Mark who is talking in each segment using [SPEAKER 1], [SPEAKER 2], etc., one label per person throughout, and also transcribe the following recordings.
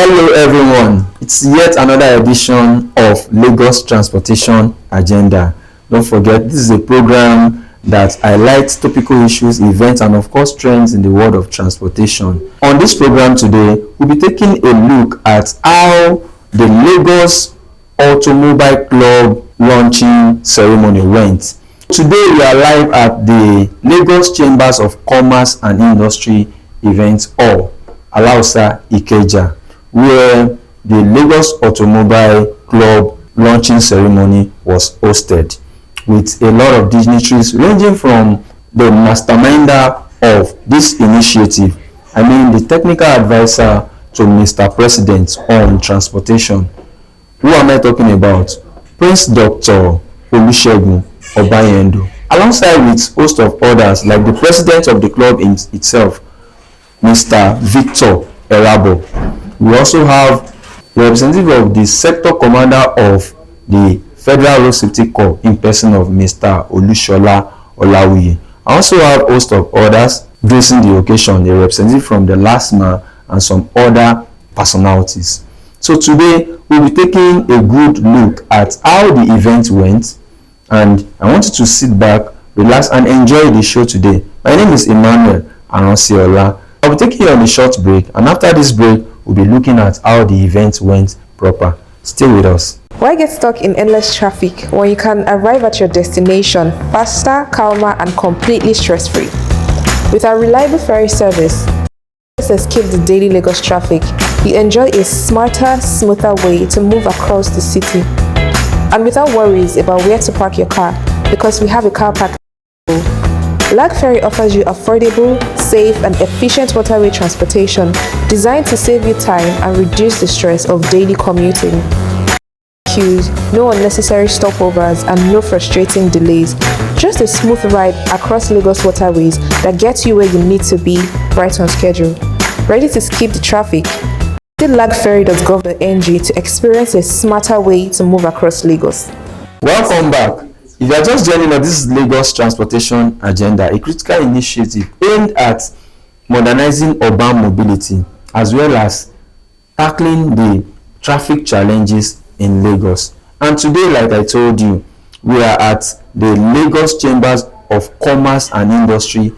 [SPEAKER 1] Hello everyone, it's yet another edition of Lagos Transportation Agenda. Don't forget, this is a program that highlights topical issues, events and of course trends in the world of transportation. On this program today, we'll be taking a look at how the Lagos Automobile Club launching ceremony went. Today we are live at the Lagos Chambers of Commerce and Industry Event Hall, Alausa, Ikeja, where the Lagos Automobile Club launching ceremony was hosted with a lot of dignitaries ranging from the masterminder of this initiative, the technical advisor to Mr. President on transportation. Who am I talking about? Prince Dr. Olusegun Obayendo, alongside with host of others like the president of the club itself, Mr. Victor Erabo. We also have the representative of the sector commander of the Federal Road Safety Corps in person of Mr. Olushola Olawiye. I also have host of others gracing the occasion, a representative from the LASMA and some other personalities. So today we'll be taking a good look at how the event went, and I want you to sit back, relax and enjoy the show today. My name is Emmanuel Aronsiola. I'll be taking you on a short break, and after this break we'll be looking at how the event went proper. Stay with us.
[SPEAKER 2] Why get stuck in endless traffic when you can arrive at your destination faster, calmer and completely stress-free? With our reliable ferry service, let's escape the daily Lagos traffic. You enjoy a smarter, smoother way to move across the city. And without worries about where to park your car, because we have a car park. Lag Ferry offers you affordable, safe and efficient waterway transportation designed to save you time and reduce the stress of daily commuting. Queues, no unnecessary stopovers and no frustrating delays. Just a smooth ride across Lagos waterways that gets you where you need to be right on schedule. Ready to skip the traffic? Visit lagferry.gov.ng to experience a smarter way to move across Lagos.
[SPEAKER 1] Welcome back. If you are just joining us, this is Lagos Transportation Agenda, a critical initiative aimed at modernizing urban mobility as well as tackling the traffic challenges in Lagos. And today, like I told you, we are at the Lagos Chambers of Commerce and Industry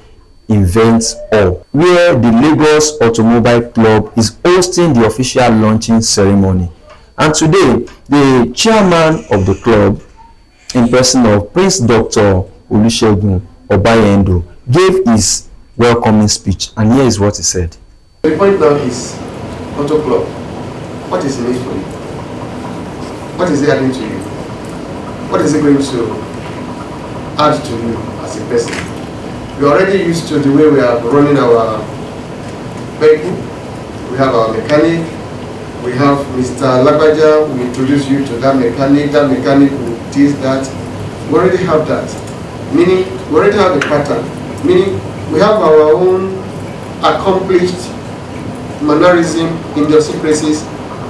[SPEAKER 1] Event Hall, where the Lagos Automobile Club is hosting the official launching ceremony. And today, the chairman of the club, in person of Prince Dr. Olusegun Obayendo, gave his welcoming speech, and here is what he said.
[SPEAKER 3] The point now is Auto Club. What is in it for you? What is it adding to you? What is it going to add to you as a person? You're already used to the way we are running our vehicle. We have our mechanic. We have Mr. Lagbaja. We introduce you to that mechanic. That mechanic will teach that. We already have that. Meaning, we already have a pattern. Meaning, we have our own accomplished mannerism, idiosyncrasies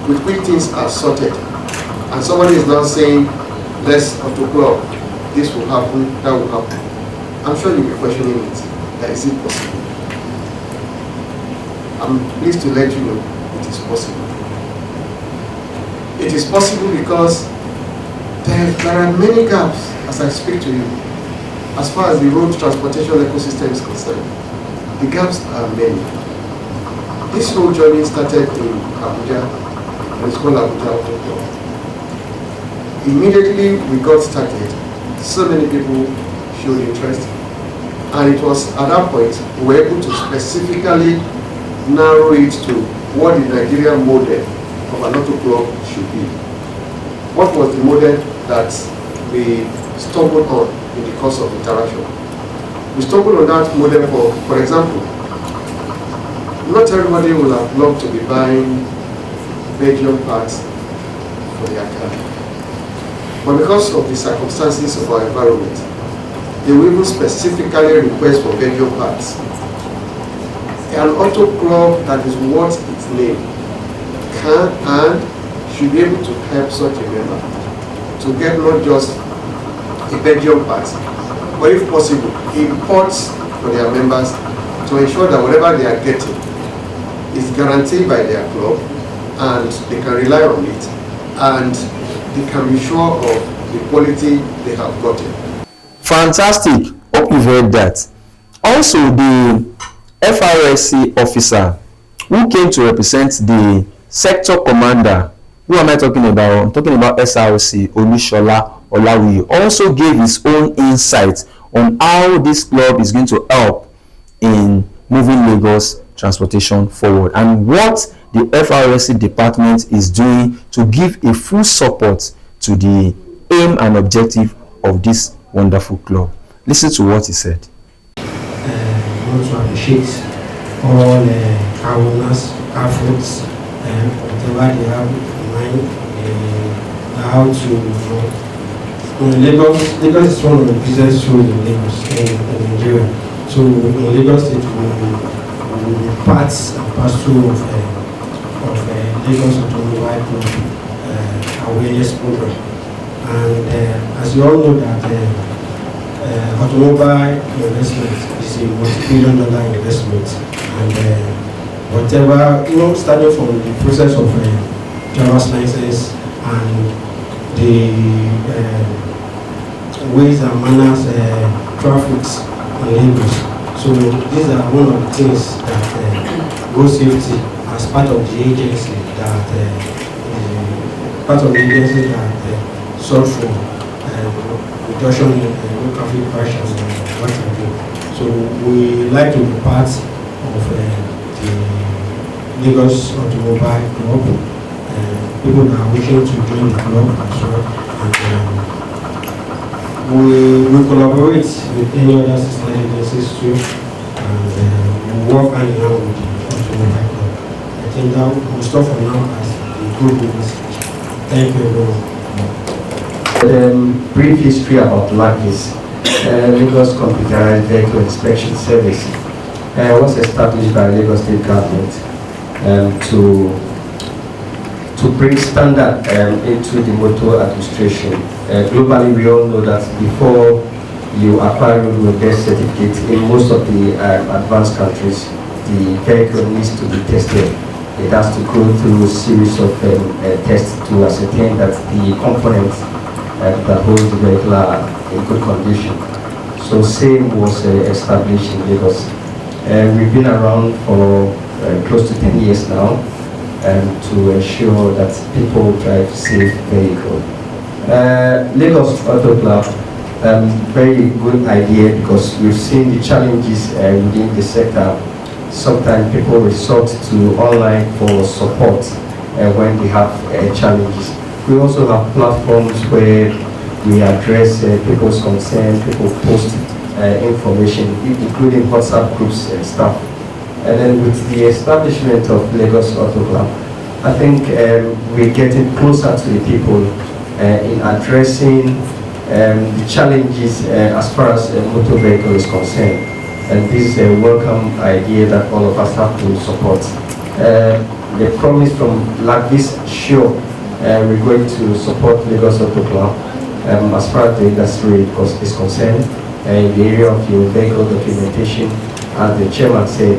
[SPEAKER 3] with which things are sorted. And somebody is now saying, let's Auto Club. This will happen, that will happen. I'm sure you'll be questioning it. That is it possible? I'm pleased to let you know it is possible. It is possible because there are many gaps as I speak to you as far as the road transportation ecosystem is concerned. The gaps are many. This whole journey started in Abuja, and it's called Abuja Auto Club. Immediately we got started, so many people showed interest, and it was at that point we were able to specifically narrow it to what the Nigerian model of an auto club should be. What was the model that we stumbled on in the course of interaction? We stumbled on that model for example, not everybody will have loved to be buying Belgian parts for their car. But because of the circumstances of our environment, they will even specifically request for Belgian parts. An auto club that is worth its name can and should be able to help such a member to get not just a Belgian part, but if possible, imports for their members to ensure that whatever they are getting is guaranteed by their club and they can rely on it, and they can be sure of the quality they have gotten.
[SPEAKER 1] Fantastic. Hope you've heard that. Also, the FRSC officer who came to represent the sector commander, who am I talking about? I'm talking about SRC Olushola Olawi, also gave his own insight on how this club is going to help in moving Lagos transportation forward, and what the FRSC department is doing to give a full support to the aim and objective of this wonderful club. Listen to what he said.
[SPEAKER 4] I want to appreciate all our owners, efforts, whatever they have in mind, how to Lagos is one of the business roads in Lagos, in Nigeria. So in Lagos State, we be parts and parcel of Lagos Automobile Club awareness program. And as you all know that automobile investment is a multi-billion-dollar investment, and whatever, starting from the process of driver's license and the ways and manners, traffic in Lagos. So these are one of the things that road safety as part of the agency that sought for reduction in road traffic crashes and what have you. So we like to be part of the Lagos Automobile Club. People that are wishing to join the club as well, and we collaborate with any other sister agencies too, and we work hand in hand with the Automobile Club. I think that we'll stop for now as the group message. Thank you everyone.
[SPEAKER 5] Brief history about LAGVIS, Lagos Computerized Vehicle Inspection Service, was established by Lagos State Government to bring standard into the motor administration. Globally, we all know that before you acquire a road test certificate in most of the advanced countries, the vehicle needs to be tested. It has to go through a series of tests to ascertain that the components that hold the vehicle are in good condition. So same was established in Lagos. We've been around for close to 10 years now, to ensure that people drive safe vehicles. Lagos Auto Club, very good idea, because we've seen the challenges within the sector. Sometimes people resort to online for support when they have challenges. We also have platforms where we address people's concerns, people post information, including WhatsApp groups and stuff. And then with the establishment of Lagos Auto Club, I think we're getting closer to the people in addressing the challenges as far as motor vehicle is concerned. And this is a welcome idea that all of us have to support. The promise from LAGVIS, sure, we're going to support Lagos Auto Club as far as the industry is concerned, in the area of your vehicle documentation. As the chairman said,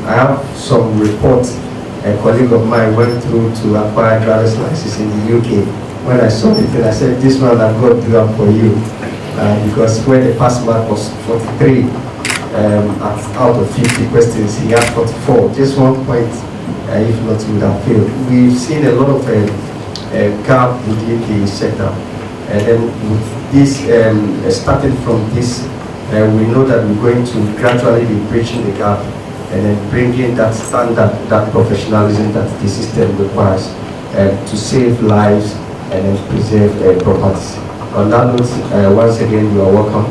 [SPEAKER 5] I have some reports. A colleague of mine went through to acquire driver's license in the UK. When I saw it, I said, this one I've got to do that for you. Because when the pass mark was 43, out of 50 questions, he had 44. Just 1 point, if not, would have failed. We've seen a lot of gap within the sector. And then with this, starting from this, we know that we're going to gradually be bridging the gap and then bringing that standard, that professionalism that the system requires to save lives and then preserve properties. On that note, once again, you are welcome.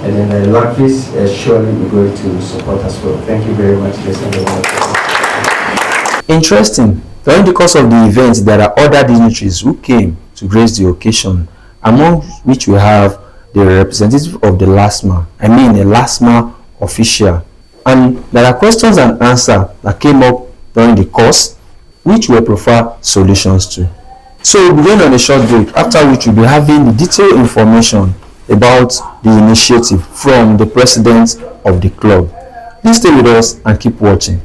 [SPEAKER 5] And then LAGVIS, surely we're going to support as well. Thank you very much.
[SPEAKER 1] Interesting. During the course of the event, there are other dignitaries who came to grace the occasion, among which we have the representative of the LASMA, a LASMA official. And there are questions and answers that came up during the course, which we prefer solutions to. So we'll be going on a short break, after which we'll be having the detailed information about the initiative from the president of the club. Please stay with us and keep watching.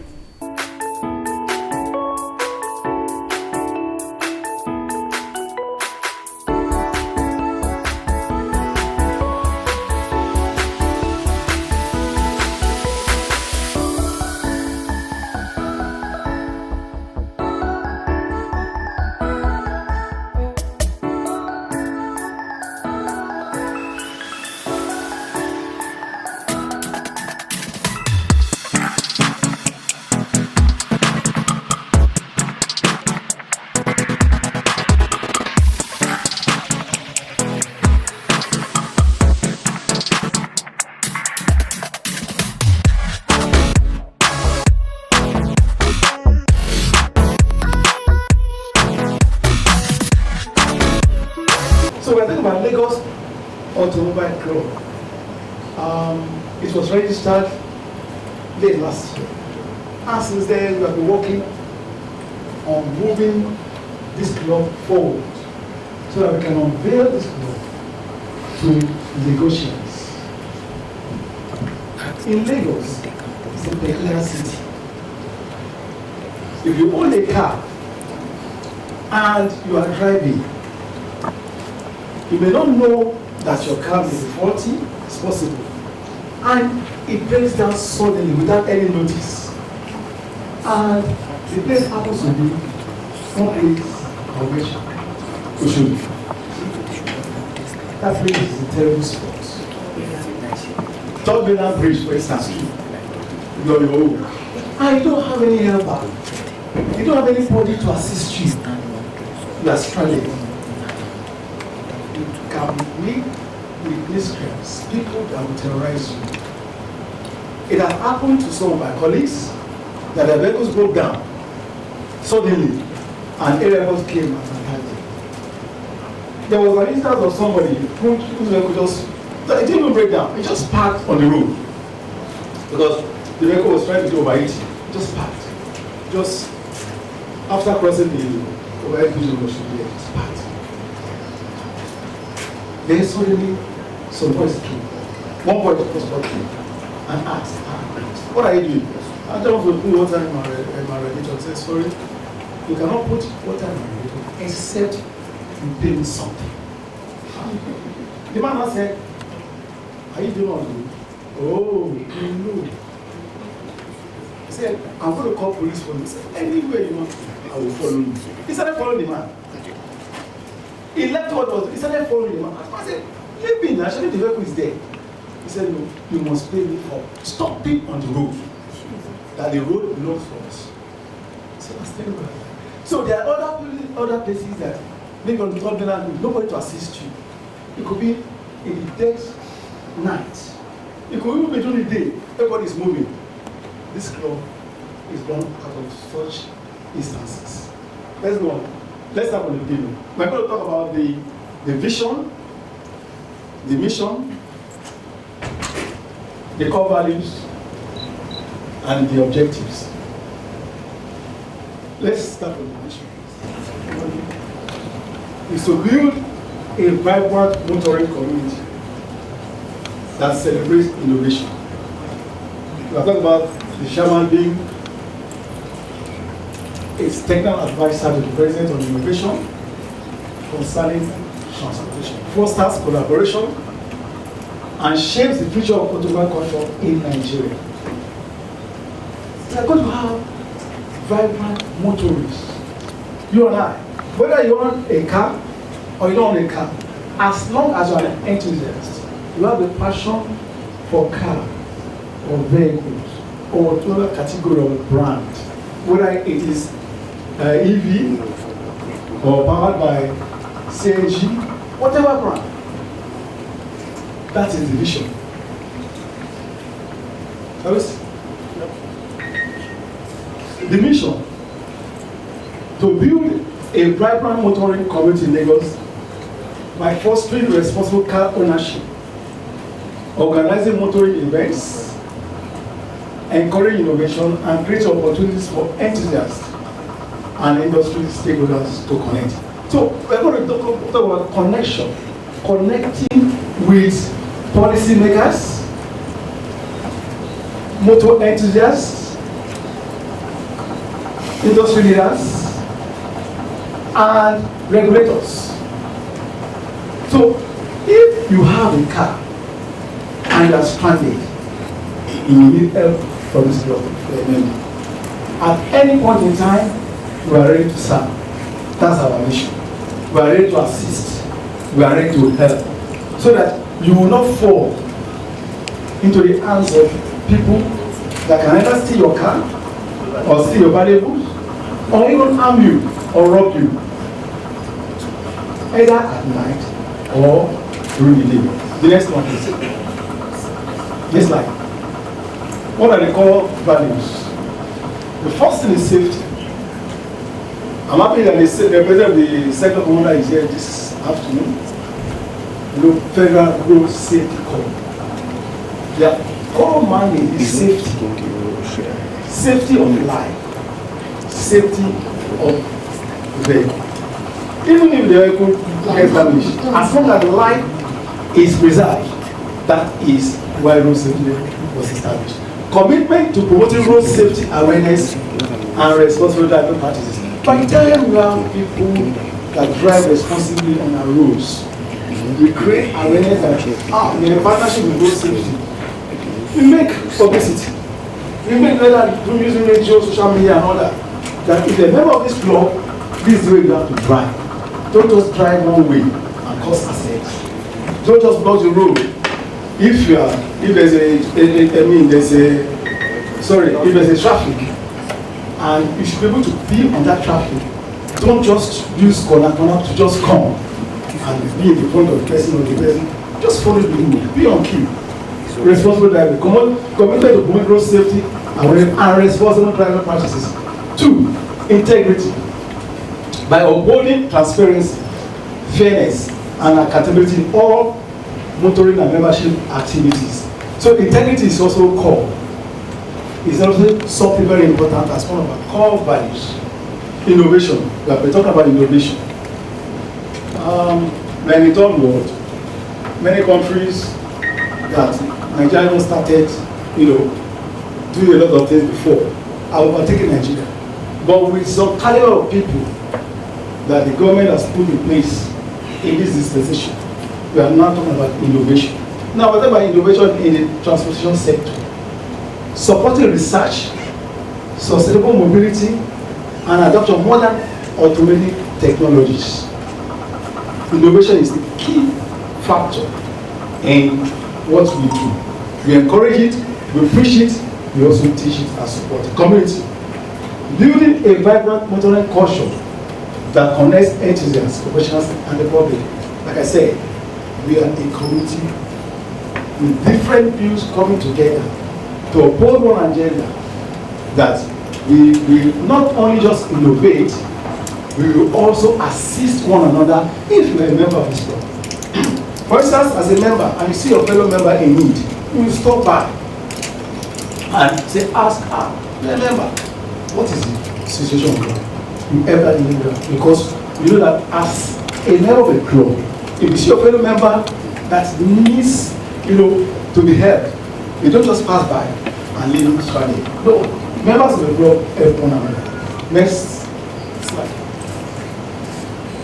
[SPEAKER 6] Automobile Club. It was registered late last year. And since then, we have been working on moving this club forward so that we can unveil this club to Lagosians. In Lagos, it's a peculiar city. If you own a car and you are driving, you may not know that your car may be faulty. It's possible. And it breaks down suddenly without any notice. And the place happens to be one place of which we should be. That place is a terrible spot. Third Mainland Bridge, for instance, you're your own. And you don't have any helper. You don't have anybody to assist you. You are stranded. You can meet with miscreants, people that will terrorize you. It has happened to some of my colleagues that their vehicles broke down suddenly and airbags came and attacked them. There was an instance of somebody whose vehicle just, it didn't even break down, it just parked on the road because the vehicle was trying to do overheat. Just parked. Just after crossing the overhead bridge, just parked. Then suddenly some boys came. One boy was walking and asked, "What are you doing?" I don't want to put water in my radiator. I said, "Sorry, you cannot put water in my radiator except you pay me something." The man said, "Are you doing all this?" "Oh, you know." He said, "I'm going to call police for you." He said, "Anywhere you want, I will follow you." He started following the man. He left what was, he started following the man. I said, "Leave me, actually the vehicle is there." He said, "No, you must pay me for stopping on the road. That the road belongs for us." So that's terrible. So there are other places that maybe on the third mainland, nobody to assist you. It could be in the dead night. It could even be during the day. Everybody is moving. This club is born out of such instances. Let's go on. Let's start with the beginning. We're going to talk about the vision, the mission, the core values, and the objectives. Let's start with the vision. It's to build a vibrant motoring community that celebrates innovation. We are talking about the chairman being a technical advisor to the president on innovation concerning transportation, fosters collaboration, and shapes the future of automobile culture in Nigeria. We are going to have vibrant motorists. You and I, whether you own a car or you don't own a car, as long as you are an enthusiast, you have a passion for car or vehicles or whatever category of brand, whether it is EV or powered by CNG, whatever brand. That is the vision. The mission: to build a vibrant motoring community in Lagos by fostering responsible car ownership, organizing motoring events, encouraging innovation, and creating opportunities for enthusiasts and industry stakeholders to connect. So we're going to talk about connection, connecting with policymakers, motor enthusiasts, industry leaders, and regulators. So if you have a car and you are stranded, you need help from this government. At any point in time, we are ready to serve. That's our mission. We are ready to assist. We are ready to help. So that you will not fall into the hands of people that can either steal your car or steal your valuables or even harm you or rob you, either at night or during the day. The next one is this slide. What are the core values? The first thing is safety. I'm happy that the president of the sector commander is here this afternoon. Federal Road Safety Corps. Their core mandate is safety. Safety of life. Safety of vehicle. Even if the vehicle gets damaged, as long as life is preserved, that is why road safety was established. Commitment to promoting road safety awareness and responsible driving practices. By the time we have people that drive responsibly on our roads, we create awareness that in a partnership with road safety, we make publicity. We make that through using radio, social media, and all that. That if a member of this club, this is the way you have to drive. Don't just drive one way and cause accidents. Don't just block the road. If there's a traffic, and you should be able to be on that traffic. Don't just use corner to just come and be in the front of the person or the person. Just follow the rule. Be on key. Responsible driving. Committed to promote road safety and responsible driving practices. 2, integrity. By upholding transparency, fairness, and accountability in all motoring and membership activities. So integrity is also core. It's also something very important as one of our core values. Innovation. We have been talking about innovation. In the third world, many countries that Nigeria started, doing a lot of things before, are overtaking Nigeria. But with some caliber of people that the government has put in place in this dispensation, we are now talking about innovation. Now, we're talking about innovation in the transportation sector, supporting research, sustainable mobility, and adoption of modern automated technologies. Innovation is the key factor in what we do. We encourage it, we preach it, we also teach it and support the community. Building a vibrant motoring culture that connects enthusiasts, professionals, and the public. Like I said, we are a community with different views coming together to uphold one agenda, that we will not only just innovate, we will also assist one another if you are a member of this club. For instance, as a member, and you see your fellow member in need, you will stop by and say, ask her, you're a member, what is the situation of God? You ever deliver? Because you know that as a member of a club, if you see your fellow member that needs, to be helped, you don't just pass by and leave him stranded. No, members of the club help one another. Next slide.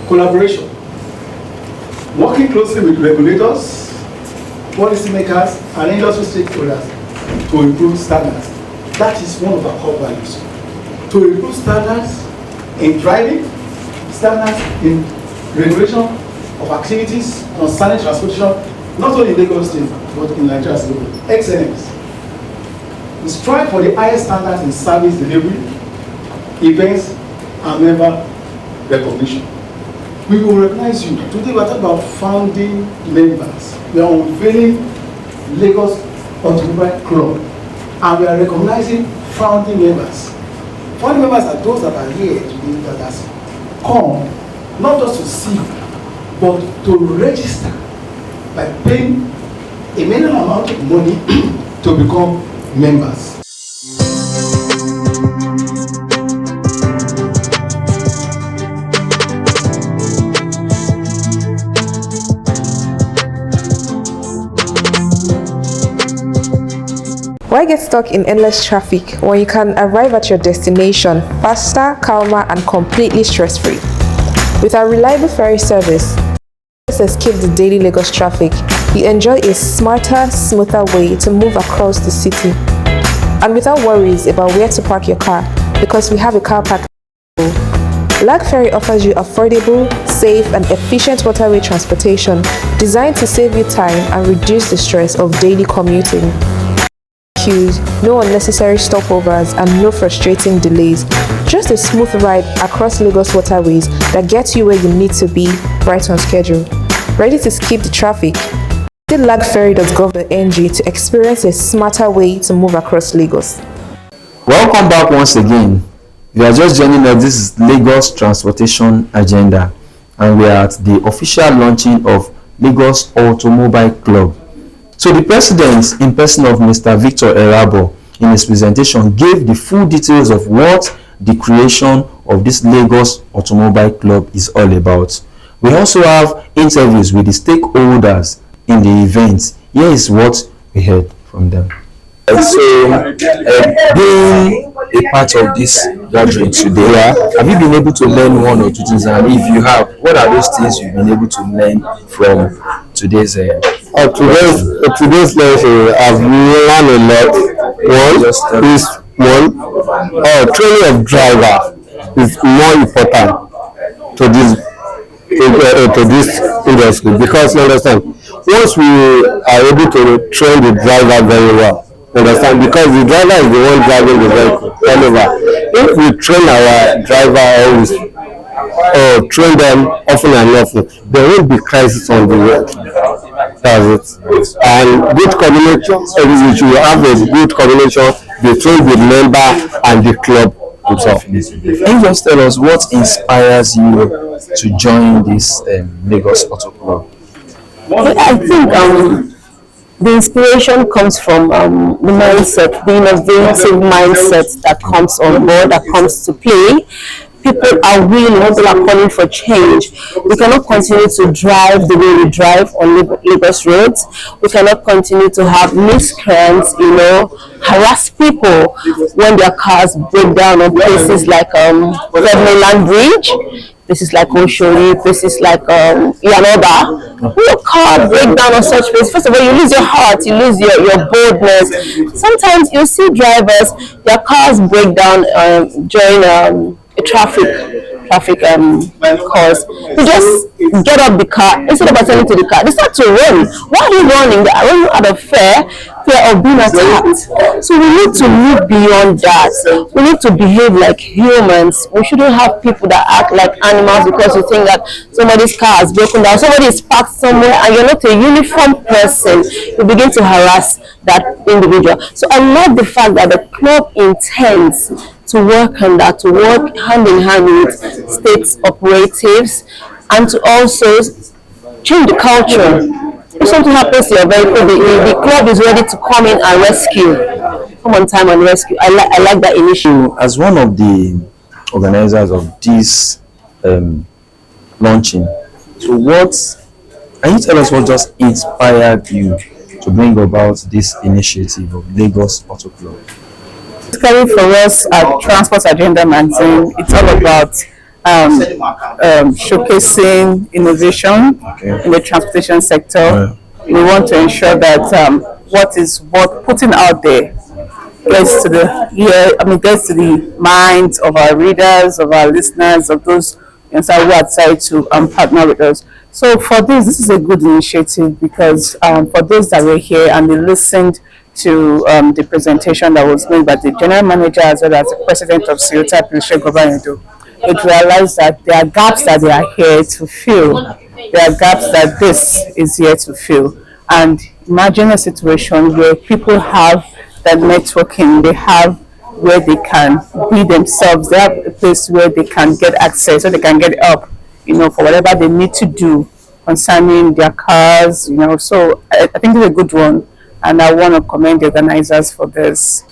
[SPEAKER 6] Collaboration. Working closely with regulators, policymakers, and industry stakeholders to improve standards. That is one of our core values. To improve standards in driving, standards in regulation of activities concerning transportation, not only in Lagos State, but in Nigeria as well. Excellence. We strive for the highest standards in service delivery, events, and member recognition. We will recognize you. Today we are talking about founding members. We are unveiling Lagos Automobile Club, and we are recognizing founding members. Founding members are those that are here today that has come not just to see, but to register by paying a minimum amount of money to become members.
[SPEAKER 2] Why get stuck in endless traffic when you can arrive at your destination faster, calmer, and completely stress-free? With our reliable ferry service, escape the daily Lagos traffic, you enjoy a smarter, smoother way to move across the city. And without worries about where to park your car, because we have a car park. Lag Ferry offers you affordable, safe, and efficient waterway transportation designed to save you time and reduce the stress of daily commuting. Queues, no unnecessary stopovers, and no frustrating delays. Just a smooth ride across Lagos waterways that gets you where you need to be right on schedule. Ready to skip the traffic? Visit lagferry.gov.ng to experience a smarter way to move across Lagos.
[SPEAKER 1] Welcome back once again. If you are just joining us, this is Lagos Transportation Agenda, and we are at the official launching of Lagos Automobile Club. So the president, in person of Mr. Victor Erabo, in his presentation gave the full details of what the creation of this Lagos Automobile Club is all about. We also have interviews with the stakeholders in the event. Here is what we heard from them. So, being a part of this gathering today, have you been able to learn one or two things? And if you have, what are those things you've been able to learn from today's
[SPEAKER 7] today's lesson? I've learned a lot. Training of driver is more important to this industry, because you understand, once we are able to train the driver very well, understand, because the driver is the one driving the vehicle all over. If we train our driver always, or train them often and often, there won't be crisis on the road. That's it. And good combination, we should have a good combination between the member and the club itself.
[SPEAKER 1] Can you just tell us what inspires you to join this Lagos Auto Club?
[SPEAKER 8] I think the inspiration comes from the mindset, the innovative mindset that comes on board, that comes to play. People are willing, people are calling for change. We cannot continue to drive the way we drive on Lagos roads. We cannot continue to have miscreants, harass people when their cars break down on places like Mainland Bridge, places like Oshori, places like Yanoba. When your car break down on such places, first of all, you lose your heart, you lose your boldness. Sometimes you see drivers, their cars break down during traffic cause. You just get up the car, instead of attending to the car, they start to run. Why are they running? They are running out of fear of being attacked. So we need to move beyond that. We need to behave like humans. We shouldn't have people that act like animals because you think that somebody's car is broken down, somebody is parked somewhere and you're not a uniform person. You begin to harass that individual. So I love the fact that the club intends to work on that, to work hand in hand with state operatives, and to also change the culture. If something happens to your vehicle, the club is ready to come in and rescue. Come on time and rescue. I like that initiative.
[SPEAKER 1] As one of the organizers of this launching, so can you tell us what just inspired you to bring about this initiative of Lagos Auto Club?
[SPEAKER 9] Basically, for us at Transport Agenda Magazine, it's all about showcasing innovation in the transportation sector. We want to ensure that what is worth putting out there gets to the minds of our readers, of our listeners, of those who are decided to partner with us. So for this is a good initiative, because for those that were here and they listened to the presentation that was made by the general manager as well as the president of Toyota, it realized that there are gaps that they are here to fill. There are gaps that this is here to fill. And imagine a situation where people have that networking, they have where they can be themselves, they have a place where they can get access, so they can get up, for whatever they need to do concerning their cars, So I think it's a good one, and I want to commend the organizers for this.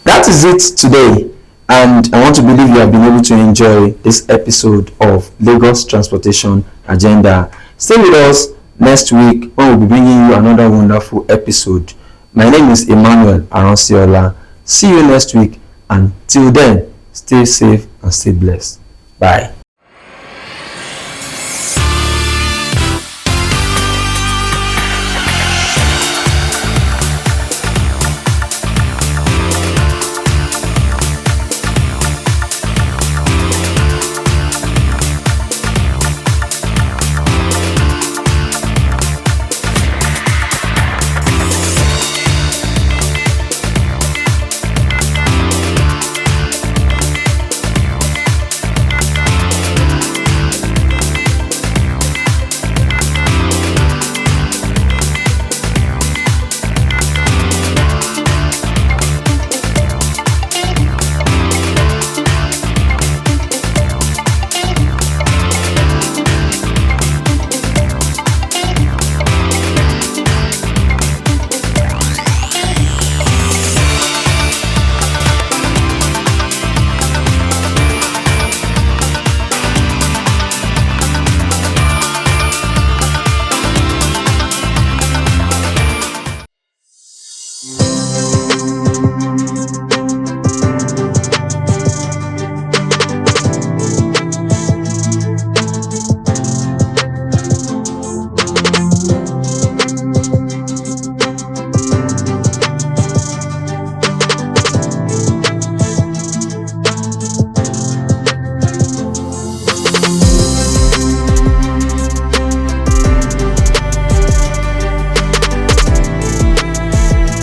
[SPEAKER 1] That is it today. And I want to believe you have been able to enjoy this episode of Lagos Transportation Agenda. Stay with us next week when we'll be bringing you another wonderful episode. My name is Emmanuel Aronsiola. See you next week, and till then, stay safe and stay blessed. Bye.